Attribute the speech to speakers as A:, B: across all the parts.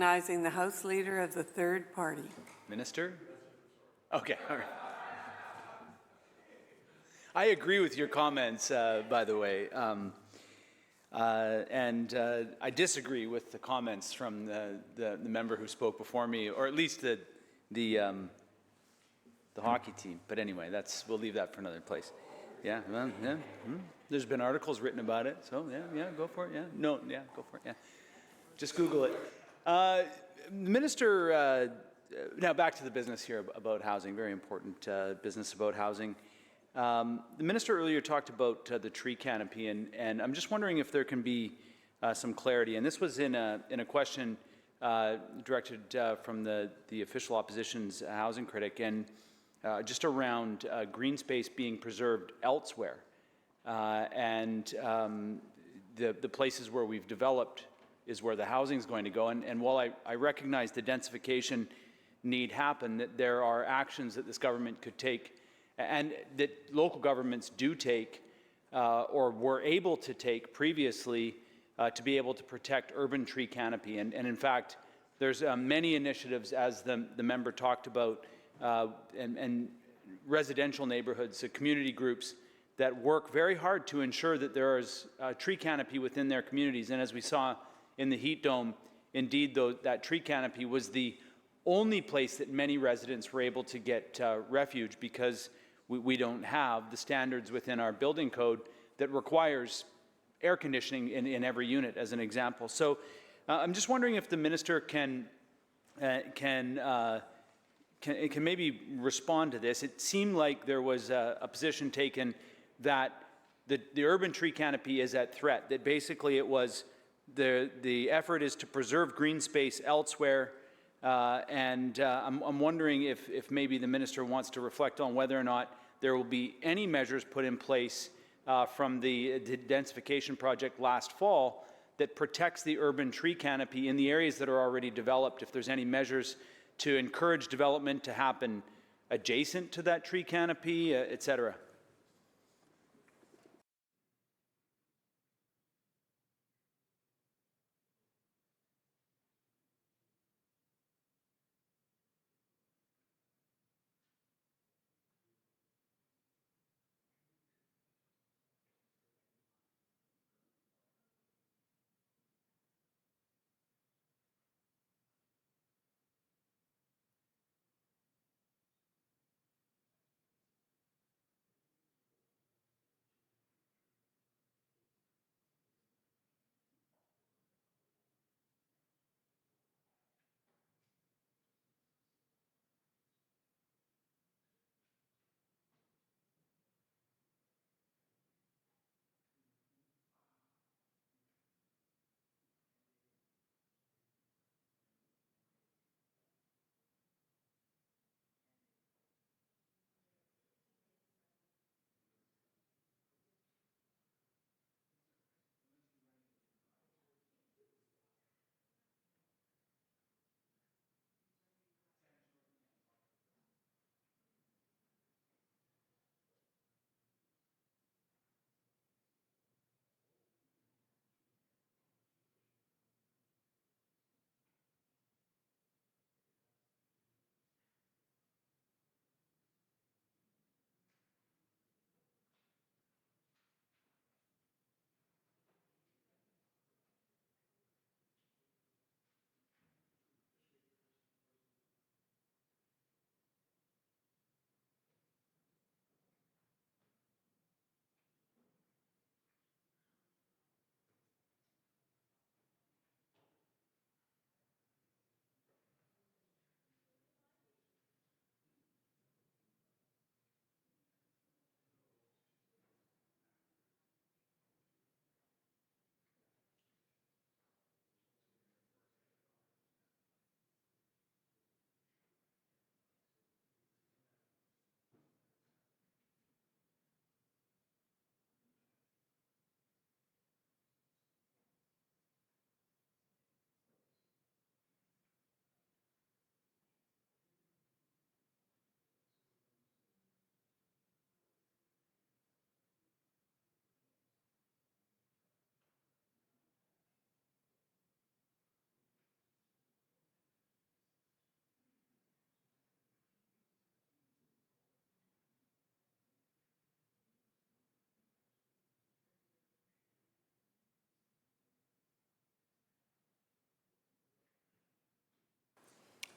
A: Recognizing the House Leader of the third party.
B: Minister? Okay, all right. I agree with your comments, by the way, and I disagree with the comments from the member who spoke before me, or at least the hockey team. But anyway, we'll leave that for another place. Yeah, well, yeah. There's been articles written about it, so yeah, go for it. Yeah, no, yeah, go for it. Yeah, just Google it. Minister, now back to the business here about housing. Very important business about housing. The minister earlier talked about the tree canopy, and I'm just wondering if there can be some clarity. And this was in a question directed from the official opposition's housing critic, and just around green space being preserved elsewhere, and the places where we've developed is where the housing is going to go. And while I recognize the densification need happen, that there are actions that this government could take and that local governments do take or were able to take previously to be able to protect urban tree canopy. And in fact, there's many initiatives, as the member talked about, and residential neighborhoods, community groups that work very hard to ensure that there is tree canopy within their communities. And as we saw in the heat dome, indeed, that tree canopy was the only place that many residents were able to get refuge, because we don't have the standards within our building code that requires air conditioning in every unit, as an example. So I'm just wondering if the minister can maybe respond to this. It seemed like there was a position taken that the urban tree canopy is at threat, that basically it was the effort is to preserve green space elsewhere. I'm wondering if maybe the minister wants to reflect on whether or not there will be any measures put in place from the densification project last fall that protects the urban tree canopy in the areas that are already developed, if there's any measures to encourage development to happen adjacent to that tree canopy, et cetera.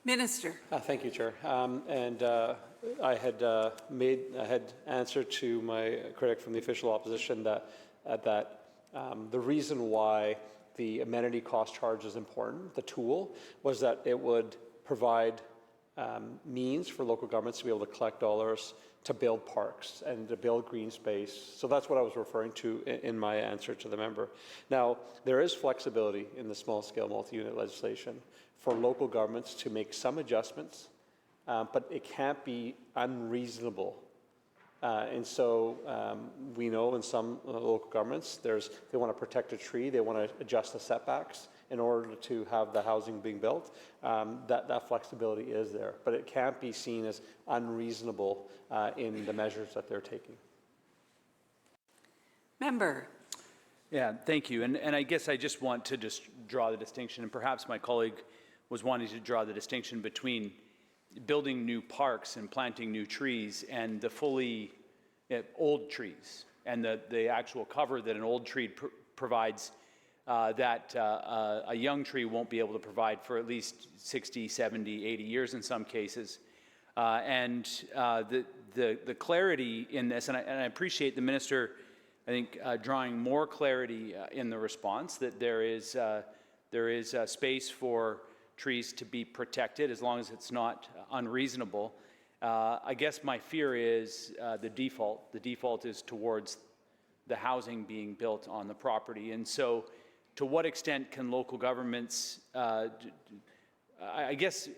A: Minister.
C: Thank you, Chair. I had answered to my critic from the official opposition that the reason why the amenity cost charge is important, the tool, was that it would provide means for local governments to be able to collect dollars to build parks and to build green space. So that's what I was referring to in my answer to the member. Now, there is flexibility in the small-scale multi-unit legislation for local governments to make some adjustments, but it can't be unreasonable. We know in some local governments, they want to protect a tree, they want to adjust the setbacks in order to have the housing being built. That flexibility is there, but it can't be seen as unreasonable in the measures that they're taking.
A: Member.
B: Yeah, thank you. And I guess I just want to just draw the distinction, and perhaps my colleague was wanting to draw the distinction between building new parks and planting new trees and the fully old trees and the actual cover that an old tree provides that a young tree won't be able to provide for at least 60, 70, 80 years in some cases. The clarity in this, and I appreciate the minister, I think, drawing more clarity in the response, that there is space for trees to be protected as long as it's not unreasonable. I guess my fear is the default. The default is towards the housing being built on the property. And so to what extent can local governments, I guess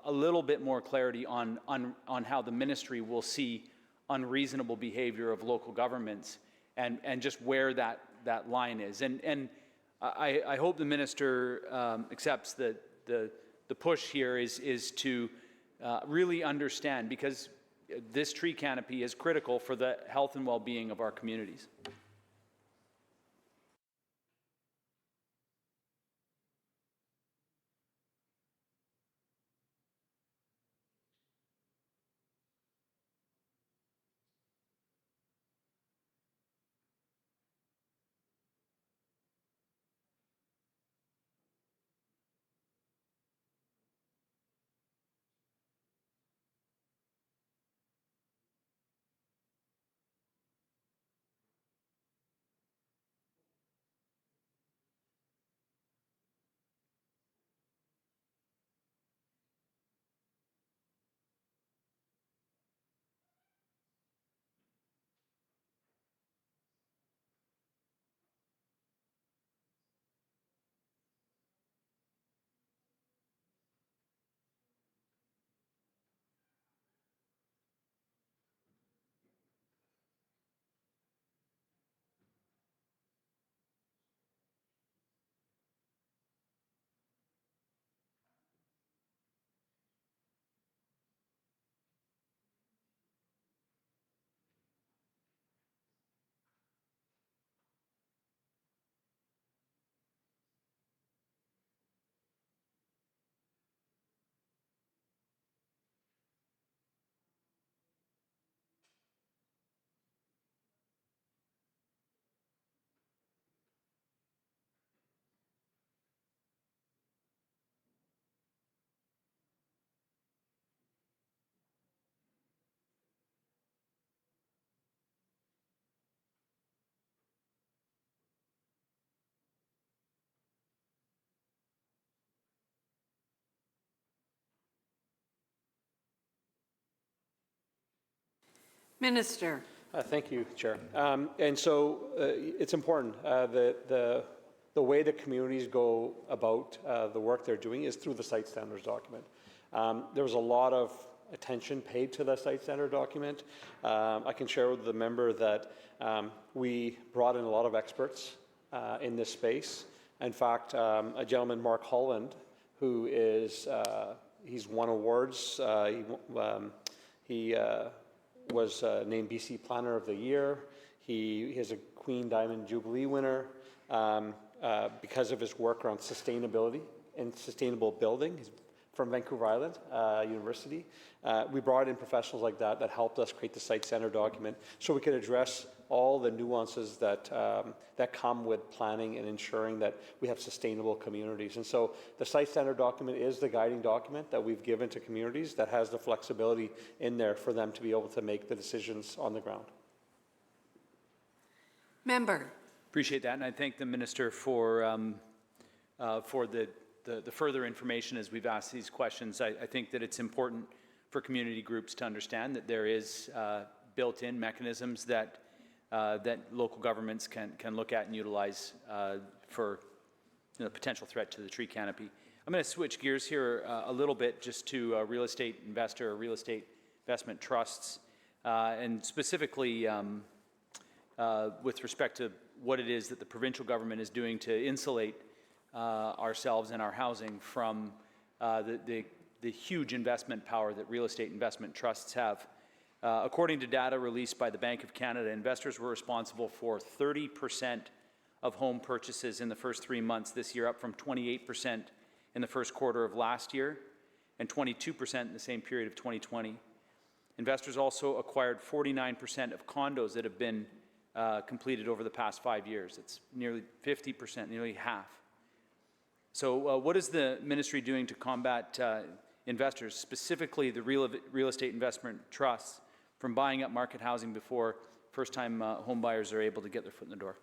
B: a little bit more clarity on how the ministry will see unreasonable behavior of local governments and just where that line is. And I hope the minister accepts that the push here is to really understand, because this tree canopy is critical for the health and well-being of our communities.
A: Minister.
C: Thank you, Chair. It's important. The way that communities go about the work they're doing is through the site standards document. There was a lot of attention paid to the site standard document. I can share with the member that we brought in a lot of experts in this space. In fact, a gentleman, Mark Holland, who is, he's won awards. He was named BC Planner of the Year. He is a Queen Diamond Jubilee winner because of his work around sustainability and sustainable building. He's from Vancouver Island University. We brought in professionals like that helped us create the site center document so we could address all the nuances that, that come with planning and ensuring that we have sustainable communities. And so the site center document is the guiding document that we've given to communities that has the flexibility in there for them to be able to make the decisions on the ground.
A: Member.
B: Appreciate that, and I thank the Minister for the further information as we've asked these questions. I think that it's important for community groups to understand that there is built-in mechanisms that that local governments can look at and utilize for potential threat to the tree canopy. I'm going to switch gears here a little bit just to real estate investor or real estate investment trusts, and specifically with respect to what it is that the provincial government is doing to insulate ourselves and our housing from the huge investment power that real estate investment trusts have. According to data released by the Bank of Canada, investors were responsible for 30% of home purchases in the first 3 months this year, up from 28% in the first quarter of last year and 22% in the same period of 2020. Investors also acquired 49% of condos that have been completed over the past 5 years. It's nearly 50%, nearly half. So what is the ministry doing to combat investors, specifically the real estate investment trusts, from buying up market housing before first-time home buyers are able to get their foot in the door?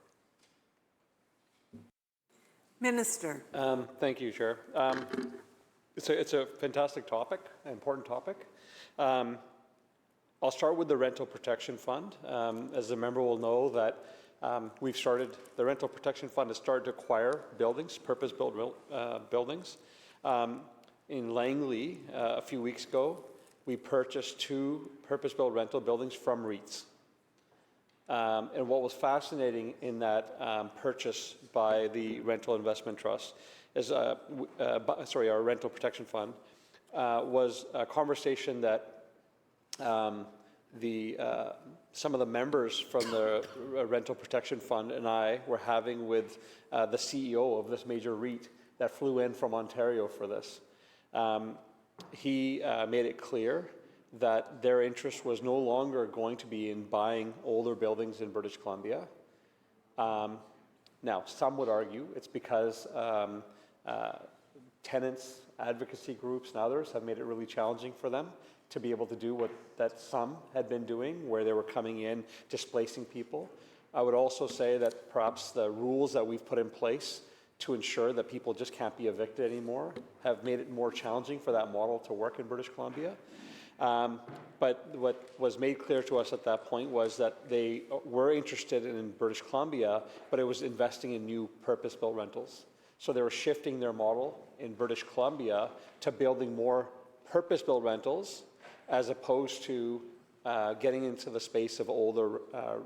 A: Minister.
C: Thank you, Chair. It's a fantastic topic, an important topic. I'll start with the Rental Protection Fund. As the member will know that we've started, the Rental Protection Fund has started to acquire buildings, purpose-built buildings. In Langley, a few weeks ago, we purchased 2 purpose-built rental buildings from REITs. And what was fascinating in that purchase by the Rental Investment Trust is, our Rental Protection Fund, was a conversation that some of the members from the Rental Protection Fund and I were having with the CEO of this major REIT that flew in from Ontario for this. He made it clear that their interest was no longer going to be in buying older buildings in British Columbia. Now, some would argue it's because tenants, advocacy groups, and others have made it really challenging for them to be able to do what that some had been doing, where they were coming in, displacing people. I would also say that perhaps the rules that we've put in place to ensure that people just can't be evicted anymore have made it more challenging for that model to work in British Columbia. But what was made clear to us at that point was that they were interested in British Columbia, but it was investing in new purpose-built rentals. So they were shifting their model in British Columbia to building more purpose-built rentals as opposed to getting into the space of older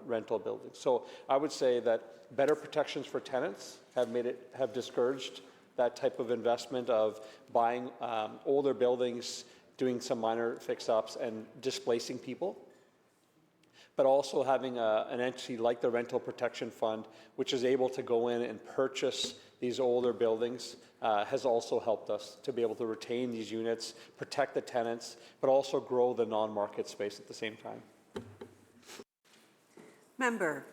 C: rental buildings. So I would say that better protections for tenants have discouraged that type of investment of buying older buildings, doing some minor fix-ups and displacing people. But also having an entity like the Rental Protection Fund, which is able to go in and purchase these older buildings, has also helped us to be able to retain these units, protect the tenants, but also grow the non-market space at the same time.
A: Member.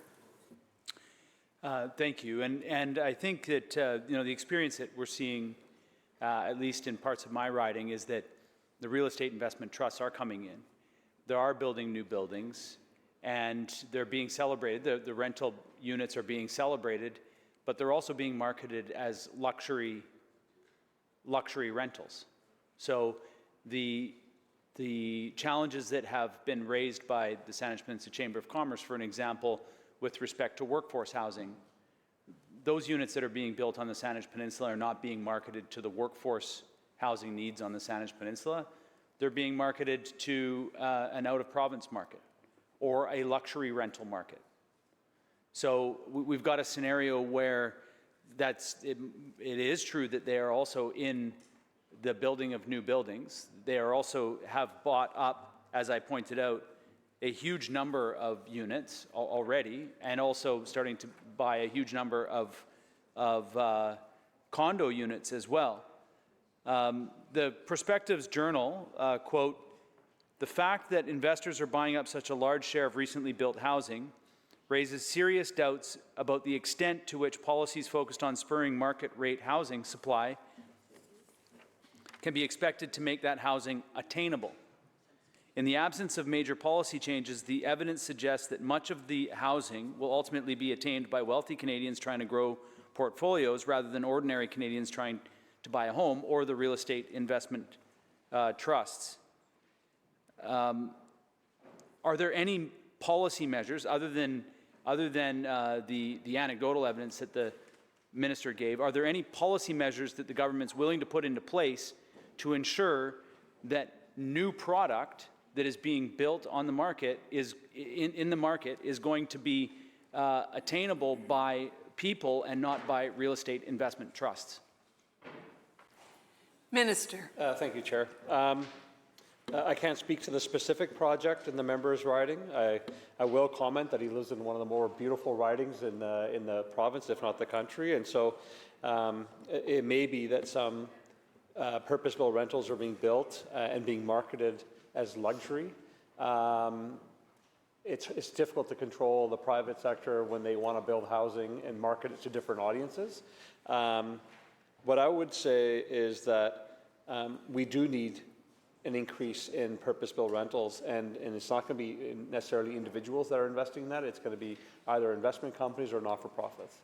B: Thank you. And I think that the experience that we're seeing, at least in parts of my riding, is that the real estate investment trusts are coming in. They are building new buildings, and they're being celebrated. The rental units are being celebrated, but they're also being marketed as luxury rentals. So the challenges that have been raised by the Saanich Peninsula Chamber of Commerce, for an example, with respect to workforce housing, those units that are being built on the Saanich Peninsula are not being marketed to the workforce housing needs on the Saanich Peninsula. They're being marketed to an out-of-province market or a luxury rental market. So we've got a scenario where it is true that they are also in the building of new buildings. They are also have bought up, as I pointed out, a huge number of units already, and also starting to buy a huge number of condo units as well. The Perspectives Journal, quote, "The fact that investors are buying up such a large share of recently built housing raises serious doubts about the extent to which policies focused on spurring market rate housing supply can be expected to make that housing attainable. In the absence of major policy changes, the evidence suggests that much of the housing will ultimately be attained by wealthy Canadians trying to grow portfolios rather than ordinary Canadians trying to buy a home or the real estate investment trusts. Are there any policy measures other than the anecdotal evidence that the minister gave? Are there any policy measures that the government's willing to put into place to ensure that new product that is being built on the market is in the market is going to be attainable by people and not by real estate investment trusts?
A: Minister.
C: Thank you, Chair. I can't speak to the specific project in the member's riding. I will comment that he lives in one of the more beautiful ridings in the province, if not the country, and so it may be that some purpose-built rentals are being built and being marketed as luxury. It's difficult to control the private sector when they want to build housing and market it to different audiences. What I would say is that we do need an increase in purpose-built rentals, and it's not going to be necessarily individuals that are investing in that. It's going to be either investment companies or not-for-profits.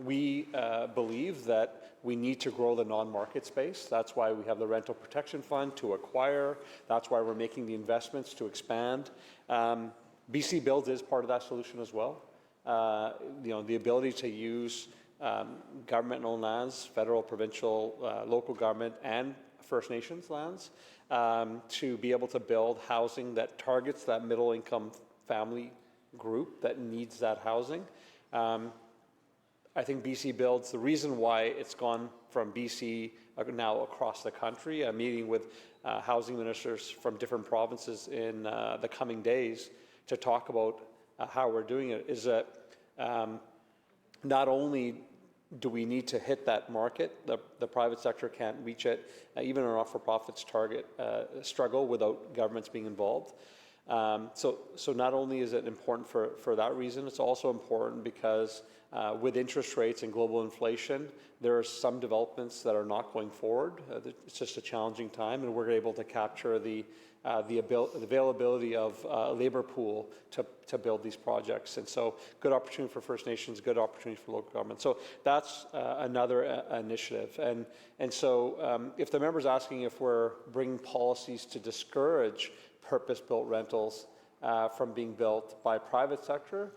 C: We believe that we need to grow the non-market space. That's why we have the Rental Protection Fund to acquire. That's why we're making the investments to expand. BC Builds is part of that solution as well. The ability to use government-owned lands, federal, provincial, local government, and First Nations lands to be able to build housing that targets that middle-income family group that needs that housing. I think BC Builds, the reason why it's gone from BC now across the country, I'm meeting with housing ministers from different provinces in the coming days to talk about how we're doing it, is that not only do we need to hit that market, the private sector can't reach it, even our not-for-profits struggle without governments being involved. So not only is it important for that reason, it's also important because with interest rates and global inflation, there are some developments that are not going forward. It's just a challenging time, and we're able to capture the availability of a labor pool to build these projects. And so good opportunity for First Nations, good opportunity for local government. So that's another initiative. And so if the member's asking if we're bringing policies to discourage purpose-built rentals from being built by private sector,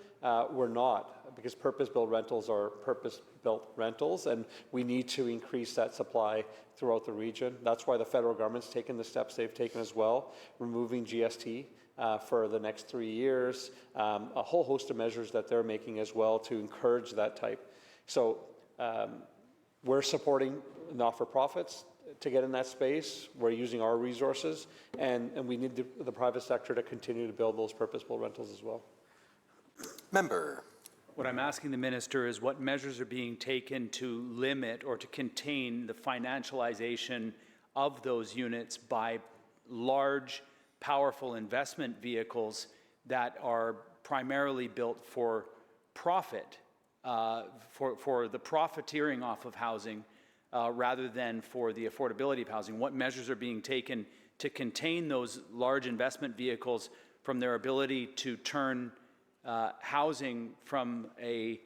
C: we're not, because purpose-built rentals are purpose-built rentals, and we need to increase that supply throughout the region. That's why the federal government's taken the steps they've taken as well, removing GST for the next 3 years, a whole host of measures that they're making as well to encourage that type. So we're supporting not-for-profits to get in that space. We're using our resources, and we need the private sector to continue to build those purpose-built rentals as well.
D: Member.
B: What I'm asking the minister is what measures are being taken to limit or to contain the financialization of those units by large, powerful investment vehicles that are primarily built for profit, for the profiteering off of housing, rather than for the affordability of housing. What measures are being taken to contain those large investment vehicles from their ability to turn housing from a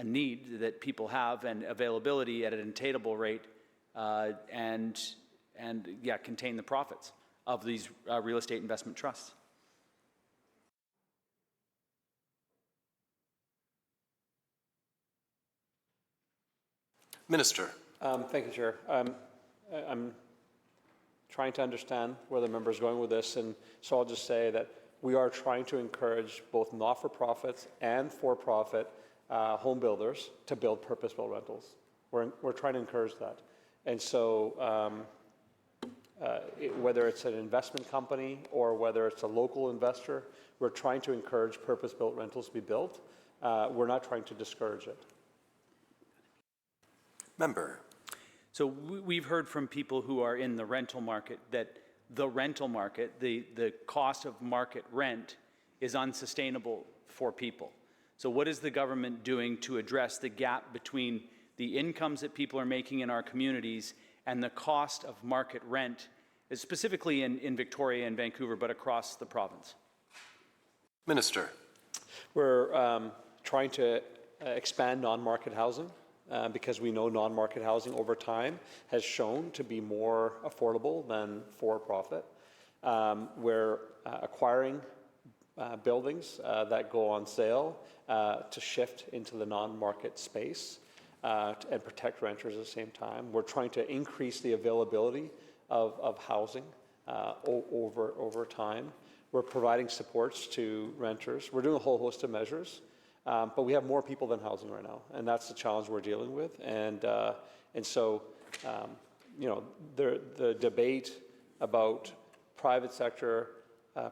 B: need that people have and availability at an attainable rate, and contain the profits of these real estate investment trusts?
D: Minister.
C: Thank you, Chair. I'm trying to understand where the member is going with this, and so I'll just say that we are trying to encourage both not-for-profits and for-profit home builders to build purpose-built rentals. We're trying to encourage that. And so whether it's an investment company or whether it's a local investor, we're trying to encourage purpose-built rentals to be built. We're not trying to discourage it.
D: Member.
B: So we've heard from people who are in the rental market that the rental market, the cost of market rent is unsustainable for people. So what is the government doing to address the gap between the incomes that people are making in our communities and the cost of market rent, specifically in Victoria and Vancouver, but across the province?
D: Minister.
C: We're trying to expand non-market housing because we know non-market housing over time has shown to be more affordable than for-profit. We're acquiring buildings that go on sale to shift into the non-market space and protect renters at the same time. We're trying to increase the availability of housing over time. We're providing supports to renters. We're doing a whole host of measures, but we have more people than housing right now, and that's the challenge we're dealing with. And so, you know, the debate about private sector,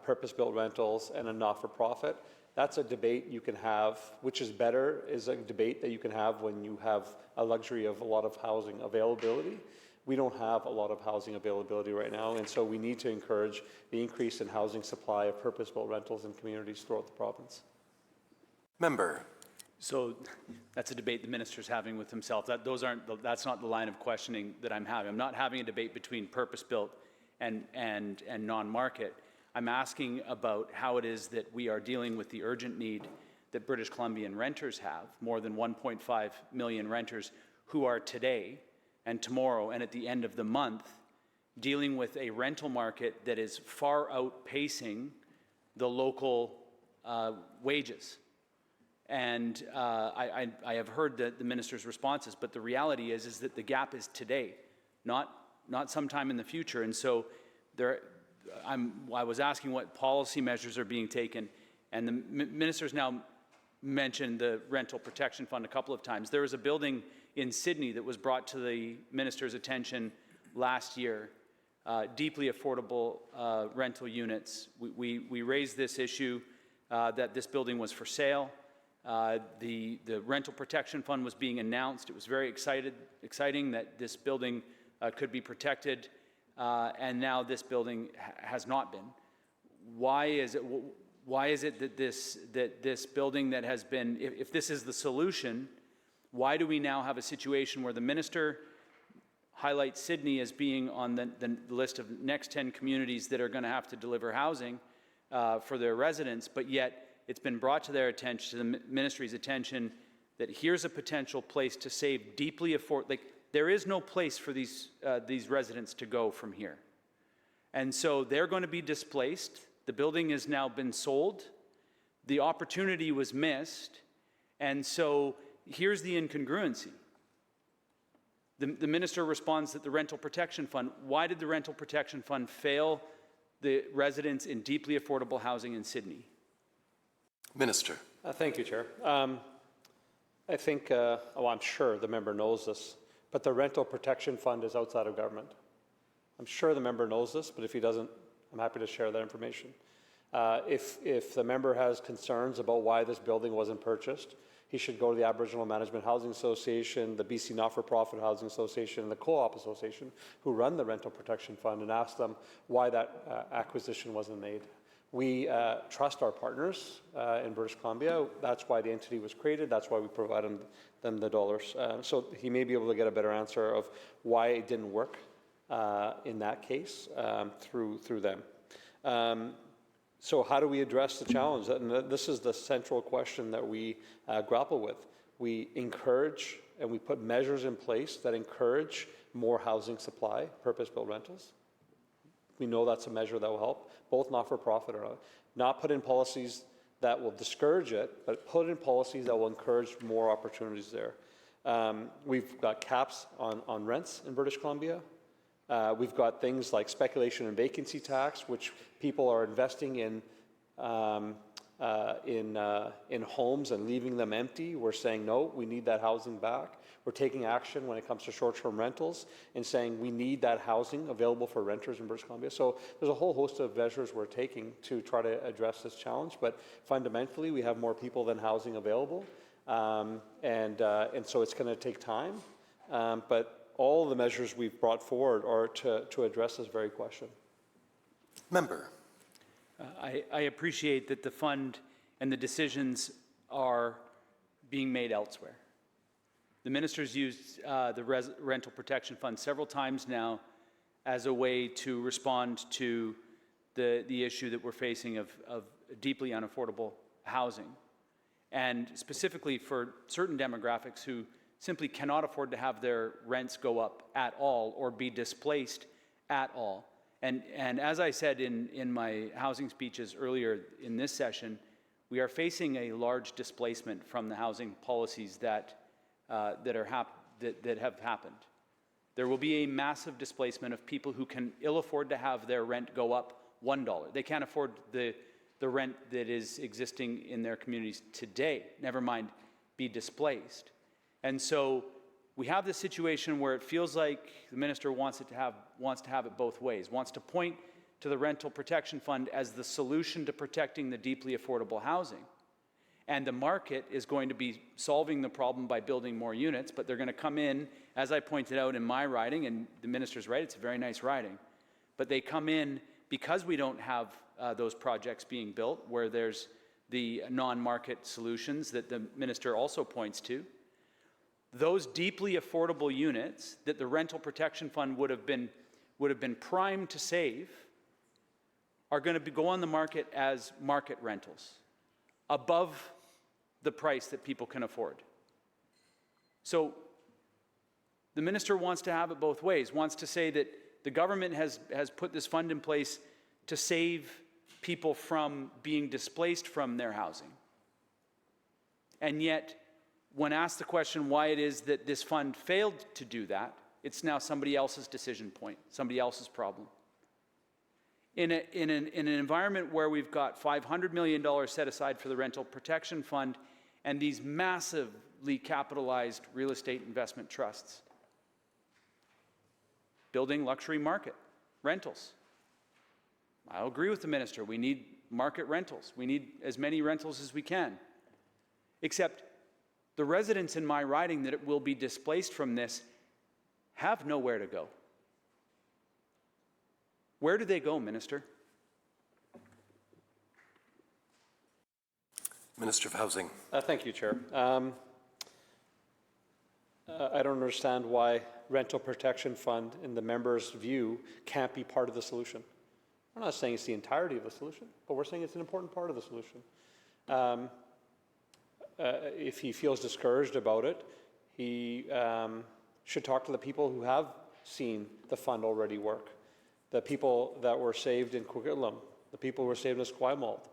C: purpose-built rentals, and a not-for-profit, that's a debate you can have, which is better, is a debate that you can have when you have a luxury of a lot of housing availability. We don't have a lot of housing availability right now, and so we need to encourage the increase in housing supply of purpose-built rentals in communities throughout the province.
D: Member.
B: So that's a debate the minister's having with himself. That's not the line of questioning that I'm having. I'm not having a debate between purpose-built and non-market. I'm asking about how it is that we are dealing with the urgent need that British Columbian renters have, more than 1.5 million renters who are today and tomorrow and at the end of the month dealing with a rental market that is far outpacing the local wages. And I have heard the minister's responses, but the reality is that the gap is today, not sometime in the future. And so I was asking what policy measures are being taken, and the minister's now mentioned the Rental Protection Fund a couple of times. There was a building in Sydney that was brought to the minister's attention last year, deeply affordable rental units. We raised this issue that this building was for sale. The Rental Protection Fund was being announced. It was very exciting that this building could be protected, and now this building has not been. Why is it that this building that has been, if this is the solution, why do we now have a situation where the minister highlights Sydney as being on the list of next 10 communities that are going to have to deliver housing for their residents, but yet it's been brought to their attention, to the ministry's attention, that here's a potential place to save deeply affordable. There is no place for these residents to go from here. And so they're going to be displaced. The building has now been sold. The opportunity was missed. And so here's the incongruency. The minister responds that the Rental Protection Fund, why did the Rental Protection Fund fail the residents in deeply affordable housing in Sydney?
D: Minister.
C: Thank you, Chair. I think, I'm sure the member knows this, but the Rental Protection Fund is outside of government. I'm sure the member knows this, but if he doesn't, I'm happy to share that information. If the member has concerns about why this building wasn't purchased, he should go to the Aboriginal Management Housing Association, the BC Not-for-Profit Housing Association, and the Co-op Association, who run the Rental Protection Fund, and ask them why that acquisition wasn't made. We trust our partners in British Columbia. That's why the entity was created. That's why we provide them the dollars. So he may be able to get a better answer of why it didn't work in that case through them. So how do we address the challenge? And this is the central question that we grapple with. We encourage and we put measures in place that encourage more housing supply, purpose-built rentals. We know that's a measure that will help, both not-for-profit or not put in policies that will discourage it, but put in policies that will encourage more opportunities there. We've got caps on rents in British Columbia. We've got things like speculation and vacancy tax, which people are investing in homes and leaving them empty. We're saying, no, we need that housing back. We're taking action when it comes to short-term rentals and saying we need that housing available for renters in British Columbia. So there's a whole host of measures we're taking to try to address this challenge. But fundamentally, we have more people than housing available. And so it's going to take time. But all the measures we've brought forward are to address this very question.
D: Member.
B: I appreciate that the fund and the decisions are being made elsewhere. The minister's used the rental protection fund several times now as a way to respond to the issue that we're facing of deeply unaffordable housing, and specifically for certain demographics who simply cannot afford to have their rents go up at all or be displaced at all. And as I said in my housing speeches earlier in this session, we are facing a large displacement from the housing policies that have happened. There will be a massive displacement of people who can ill afford to have their rent go up $1. They can't afford the rent that is existing in their communities today, never mind be displaced. And so we have this situation where it feels like the minister wants to have it both ways, wants to point to the rental protection fund as the solution to protecting the deeply affordable housing. And the market is going to be solving the problem by building more units, but they're going to come in, as I pointed out in my riding, and the minister's right, it's a very nice riding, but they come in because we don't have those projects being built where there's the non-market solutions that the minister also points to. Those deeply affordable units that the rental protection fund would have been primed to save are going to go on the market as market rentals, above the price that people can afford. So the minister wants to have it both ways, wants to say that the government has put this fund in place to save people from being displaced from their housing. And yet, when asked the question why it is that this fund failed to do that, it's now somebody else's decision point, somebody else's problem. In an environment where we've got $500 million set aside for the rental protection fund and these massively capitalized real estate investment trusts, building luxury market rentals. I'll agree with the minister. We need market rentals. We need as many rentals as we can. Except the residents in my riding that will be displaced from this have nowhere to go. Where do they go, Minister?
D: Minister of Housing.
C: Thank you, Chair. I don't understand why rental protection fund, in the member's view, can't be part of the solution. We're not saying it's the entirety of the solution, but we're saying it's an important part of the solution. If he feels discouraged about it, he should talk to the people who have seen the fund already work. The people that were saved in Coquitlam, the people who were saved in Esquimalt,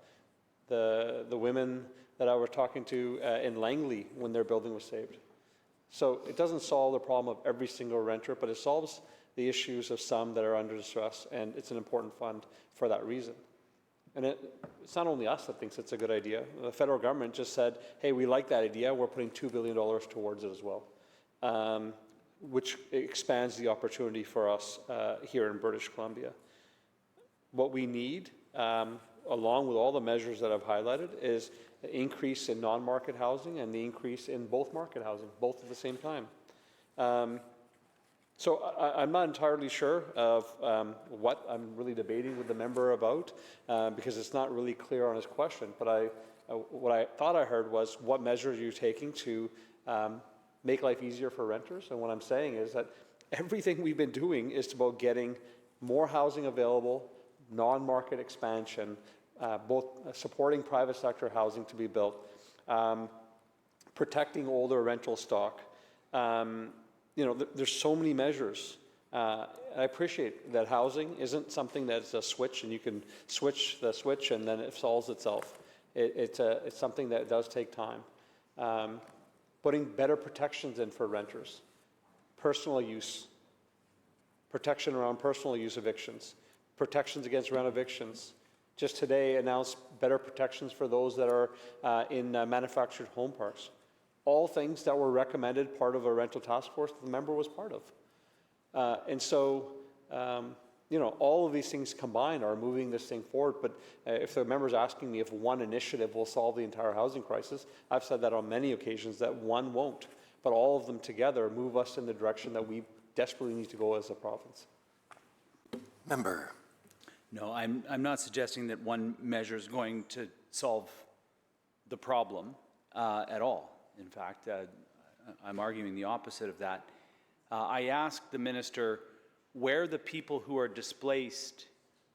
C: the women that I was talking to in Langley when their building was saved. So it doesn't solve the problem of every single renter, but it solves the issues of some that are under distress, and it's an important fund for that reason. And it's not only us that thinks it's a good idea. The federal government just said, hey, we like that idea, we're putting $2 billion towards it as well, which expands the opportunity for us here in British Columbia. What we need, along with all the measures that I've highlighted, is the increase in non-market housing and the increase in both market housing, both at the same time. So I'm not entirely sure of what I'm really debating with the member about, because it's not really clear on his question. But what I thought I heard was, what measures are you taking to make life easier for renters? And what I'm saying is that everything we've been doing is about getting more housing available, non-market expansion, both supporting private sector housing to be built, protecting older rental stock. There's so many measures. I appreciate that housing isn't something that's a switch and you can switch the switch and then it solves itself. It's something that does take time. Putting better protections in for renters, personal use, protection around personal use evictions, protections against rent evictions. Just today announced better protections for those that are in manufactured home parks. All things that were recommended part of a rental task force that the member was part of. And so, all of these things combined are moving this thing forward. But if the member's asking me if one initiative will solve the entire housing crisis, I've said that on many occasions that one won't. But all of them together move us in the direction that we desperately need to go as a province.
D: Member.
B: No, I'm not suggesting that one measure is going to solve the problem at all. In fact, I'm arguing the opposite of that. I asked the minister where the people who are displaced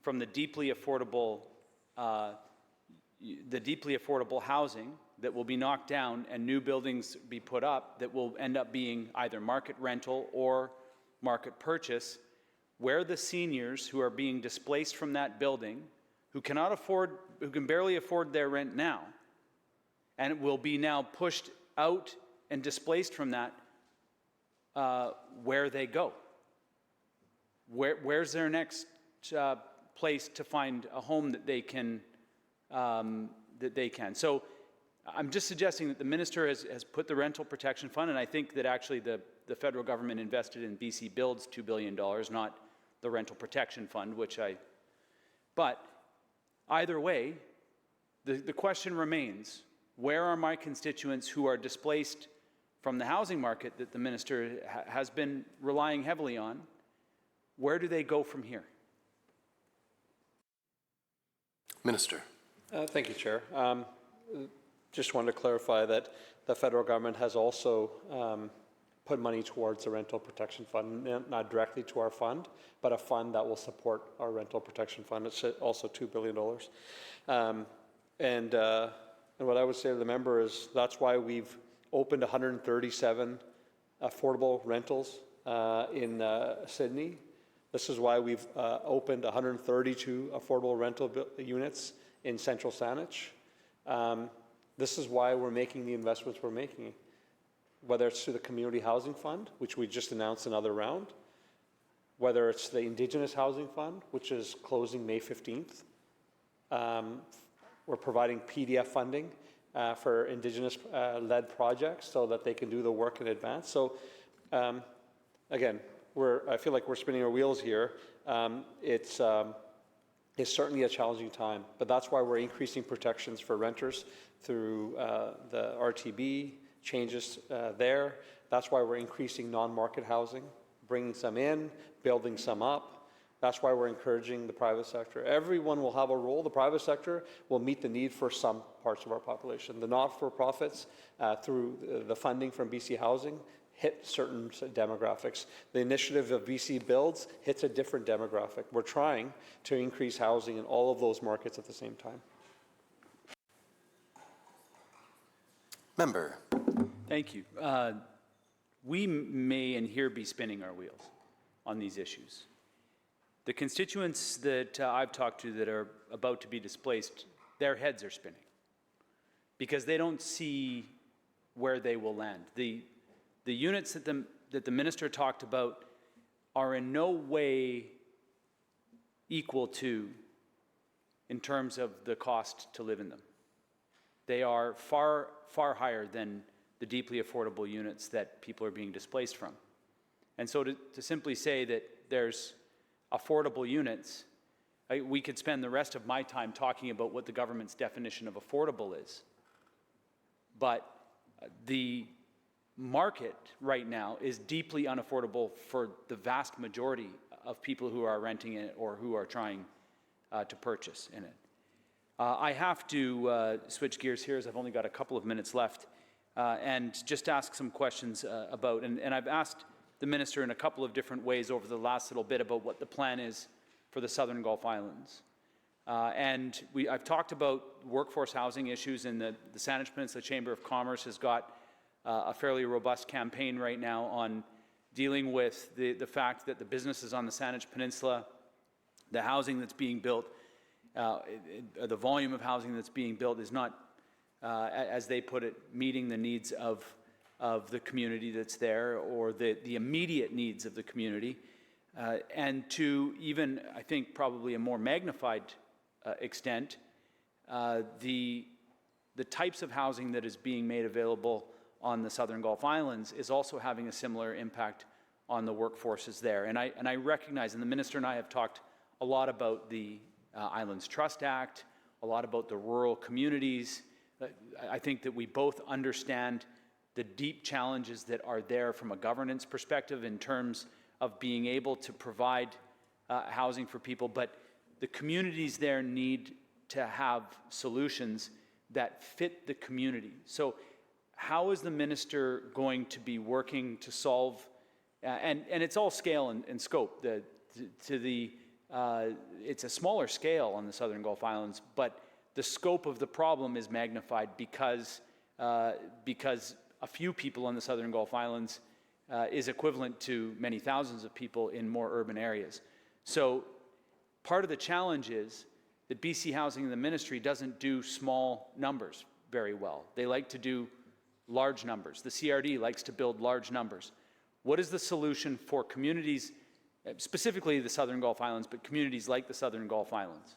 B: from the deeply affordable housing that will be knocked down and new buildings be put up that will end up being either market rental or market purchase, where the seniors who are being displaced from that building, who can barely afford their rent now, and will be now pushed out and displaced from that, where they go. Where's their next place to find a home that they can? So I'm just suggesting that the minister has put the rental protection fund, and I think that actually the federal government invested in BC Build's $2 billion, not the rental protection fund, but either way, the question remains, where are my constituents who are displaced from the housing market that the minister has been relying heavily on? Where do they go from here?
D: Minister.
C: Thank you, Chair. Just wanted to clarify that the federal government has also put money towards the rental protection fund, not directly to our fund, but a fund that will support our rental protection fund. It's also $2 billion. And what I would say to the member is that's why we've opened 137 affordable rentals in Sydney. This is why we've opened 132 affordable rental units in Central Saanich. This is why we're making the investments we're making, whether it's through the Community Housing Fund, which we just announced another round, whether it's the Indigenous Housing Fund, which is closing May 15th. We're providing PDF funding for Indigenous-led projects so that they can do the work in advance. So again, I feel like we're spinning our wheels here. It's certainly a challenging time, but that's why we're increasing protections for renters through the RTB changes there. That's why we're increasing non-market housing, bringing some in, building some up. That's why we're encouraging the private sector. Everyone will have a role. The private sector will meet the need for some parts of our population. The not-for-profits, through the funding from BC Housing, hit certain demographics. The initiative of BC Builds hits a different demographic. We're trying to increase housing in all of those markets at the same time.
D: Member.
B: Thank you. We may and here be spinning our wheels on these issues. The constituents that I've talked to that are about to be displaced, their heads are spinning because they don't see where they will land. The units that the minister talked about are in no way equal to in terms of the cost to live in them. They are far, far higher than the deeply affordable units that people are being displaced from. And so to simply say that there's affordable units, we could spend the rest of my time talking about what the government's definition of affordable is. But the market right now is deeply unaffordable for the vast majority of people who are renting it or who are trying to purchase in it. I have to switch gears here as I've only got a couple of minutes left and just ask some questions about, and I've asked the minister in a couple of different ways over the last little bit about what the plan is for the Southern Gulf Islands. And I've talked about workforce housing issues, and the Saanich Peninsula Chamber of Commerce has got a fairly robust campaign right now on dealing with the fact that the businesses on the Saanich Peninsula, the housing that's being built, the volume of housing that's being built is not, as they put it, meeting the needs of the community that's there or the immediate needs of the community. And to even, I think, probably a more magnified extent, the types of housing that is being made available on the Southern Gulf Islands is also having a similar impact on the workforces there. And I recognize, and the minister and I have talked a lot about the Islands Trust Act, a lot about the rural communities. I think that we both understand the deep challenges that are there from a governance perspective in terms of being able to provide housing for people, but the communities there need to have solutions that fit the community. So how is the minister going to be working to solve, and it's all scale and scope, it's a smaller scale on the Southern Gulf Islands, but the scope of the problem is magnified because a few people on the Southern Gulf Islands is equivalent to many thousands of people in more urban areas. So part of the challenge is that BC Housing and the ministry doesn't do small numbers very well. They like to do large numbers. The CRD likes to build large numbers. What is the solution for communities, specifically the Southern Gulf Islands, but communities like the Southern Gulf Islands?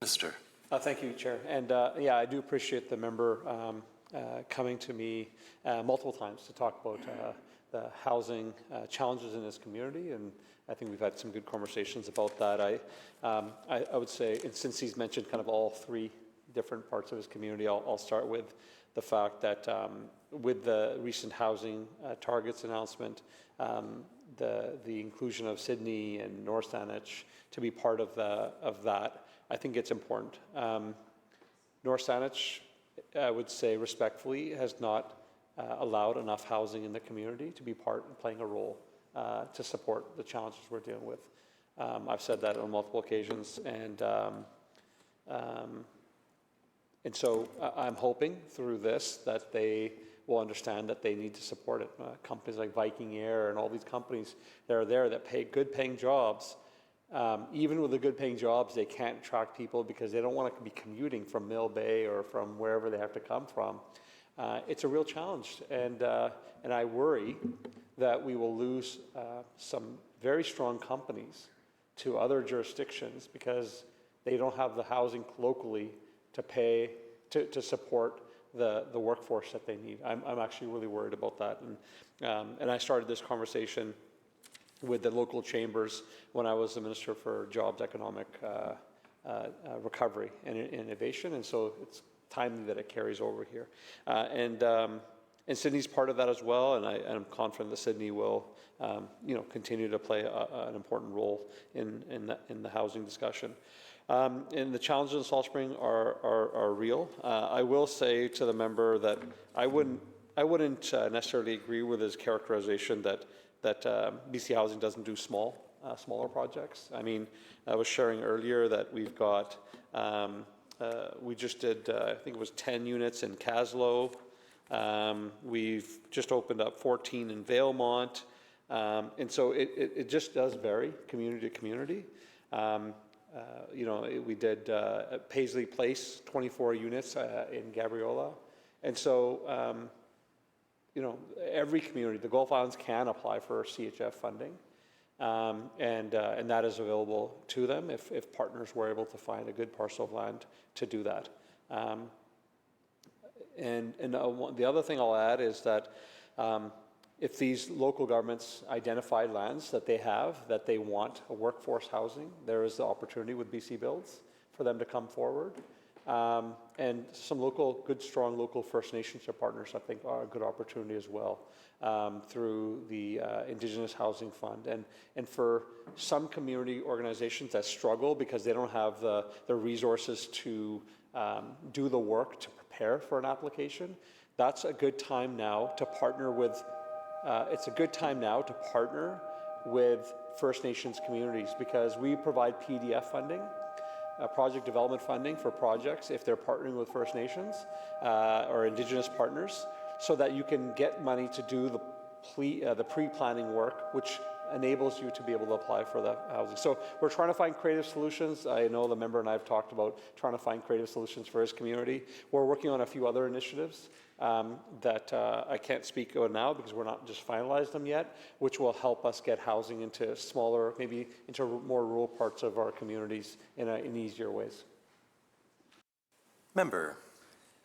D: Minister.
C: Thank you, Chair. And yeah, I do appreciate the member coming to me multiple times to talk about the housing challenges in his community, and I think we've had some good conversations about that. I would say, and since he's mentioned kind of all three different parts of his community, I'll start with the fact that with the recent housing targets announcement, the inclusion of Sydney and North Saanich to be part of that, I think it's important. North Saanich, I would say respectfully, has not allowed enough housing in the community to be playing a role to support the challenges we're dealing with. I've said that on multiple occasions, and so I'm hoping through this that they will understand that they need to support it. Companies like Viking Air and all these companies that are there that pay good paying jobs, even with the good paying jobs, they can't attract people because they don't want to be commuting from Mill Bay or from wherever they have to come from. It's a real challenge, and I worry that we will lose some very strong companies to other jurisdictions because they don't have the housing locally to pay to support the workforce that they need. I'm actually really worried about that, and I started this conversation with the local chambers when I was the Minister for Jobs, Economic Recovery and Innovation, and so it's timely that it carries over here. And Sydney's part of that as well, and I'm confident that Sydney will continue to play an important role in the housing discussion. And the challenges in Salt Spring are real. I will say to the member that I wouldn't necessarily agree with his characterization that BC Housing doesn't do smaller projects. I mean, I was sharing earlier that we've got, we just did, I think it was 10 units in Kaslo. We've just opened up 14 in Valemont. And so it just does vary community to community. We did Paisley Place, 24 units in Gabriola. And so, every community, the Gulf Islands can apply for CHF funding. and that is available to them if partners were able to find a good parcel of land to do that. The other thing I'll add is that if these local governments identify lands that they have, that they want a workforce housing, there is the opportunity with BC Builds for them to come forward. And some good, strong local First Nations partners, I think, are a good opportunity as well through the Indigenous Housing Fund. And for some community organizations that struggle because they don't have the resources to do the work to prepare for an application, that's a good time now to partner with First Nations communities, because we provide PDF funding, project development funding for projects if they're partnering with First Nations or Indigenous partners, so that you can get money to do the pre-planning work, which enables you to be able to apply for the housing. So we're trying to find creative solutions. I know the member and I have talked about trying to find creative solutions for his community. We're working on a few other initiatives that I can't speak of now because we're not just finalized them yet, which will help us get housing into smaller, maybe into more rural parts of our communities in easier ways.
D: Member.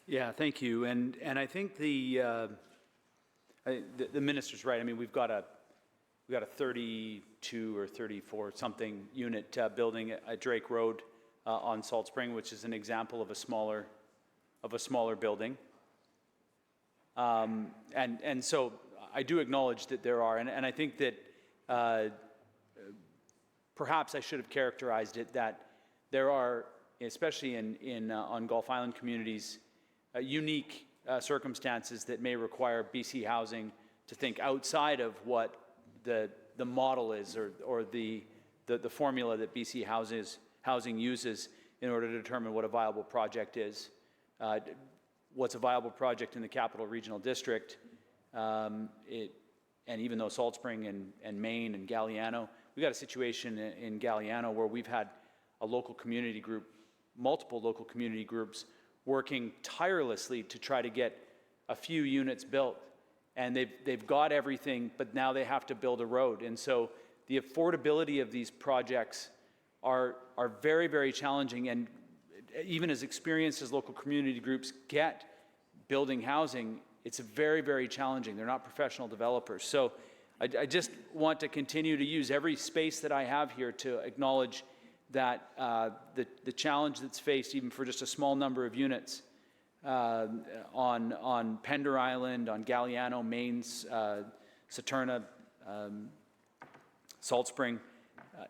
B: Yeah, thank you. And I think the minister's right. I mean, we've got a 32 or 34 something unit building at Drake Road on Salt Spring, which is an example of a smaller building. And so I do acknowledge that there are, and I think that perhaps I should have characterized it that there are, especially on Gulf Island communities, unique circumstances that may require BC Housing to think outside of what the model is or the formula that BC Housing uses in order to determine what a viable project is. What's a viable project in the Capital Regional District, and even though Salt Spring and Maine and Galliano, we've got a situation in Galliano where we've had a local community group, multiple local community groups working tirelessly to try to get a few units built. And they've got everything, but now they have to build a road. And so the affordability of these projects are very, very challenging. And even as experienced as local community groups get building housing, it's very, very challenging. They're not professional developers. So I just want to continue to use every space that I have here to acknowledge that the challenge that's faced, even for just a small number of units, on Pender Island, on Galliano, Maine's, Saturna, Salt Spring,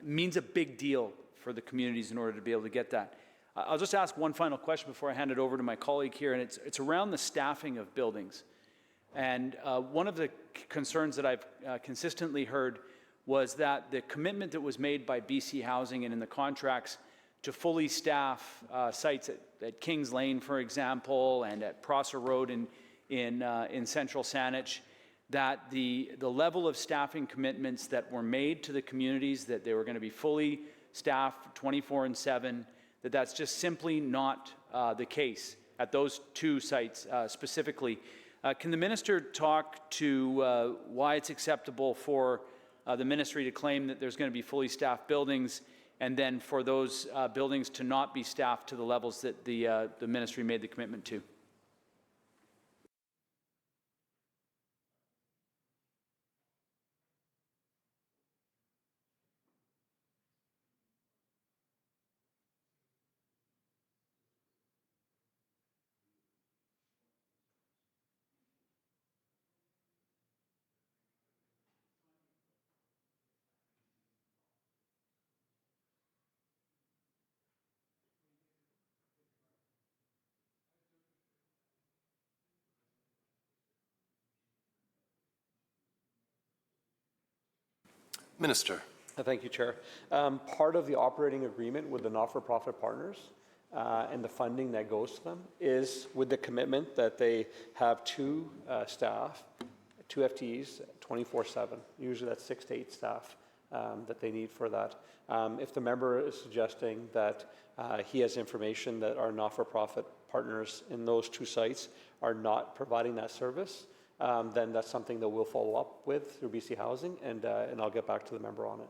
B: means a big deal for the communities in order to be able to get that. I'll just ask one final question before I hand it over to my colleague here, and it's around the staffing of buildings. And one of the concerns that I've consistently heard was that the commitment that was made by BC Housing and in the contracts to fully staff sites at Kings Lane, for example, and at Prosser Road in central Saanich, that the level of staffing commitments that were made to the communities, that they were going to be fully staffed 24/7, that's just simply not the case at those two sites specifically. Can the minister talk to why it's acceptable for the ministry to claim that there's going to be fully staffed buildings, and then for those buildings to not be staffed to the levels that the ministry made the commitment to?
D: Minister.
C: Thank you, Chair. Part of the operating agreement with the not-for-profit partners and the funding that goes to them is with the commitment that they have two staff, two FTEs, 24/7. Usually that's 6 to 8 staff that they need for that. If the member is suggesting that he has information that our not-for-profit partners in those two sites are not providing that service, then that's something that we'll follow up with through BC Housing, and I'll get back to the member on it.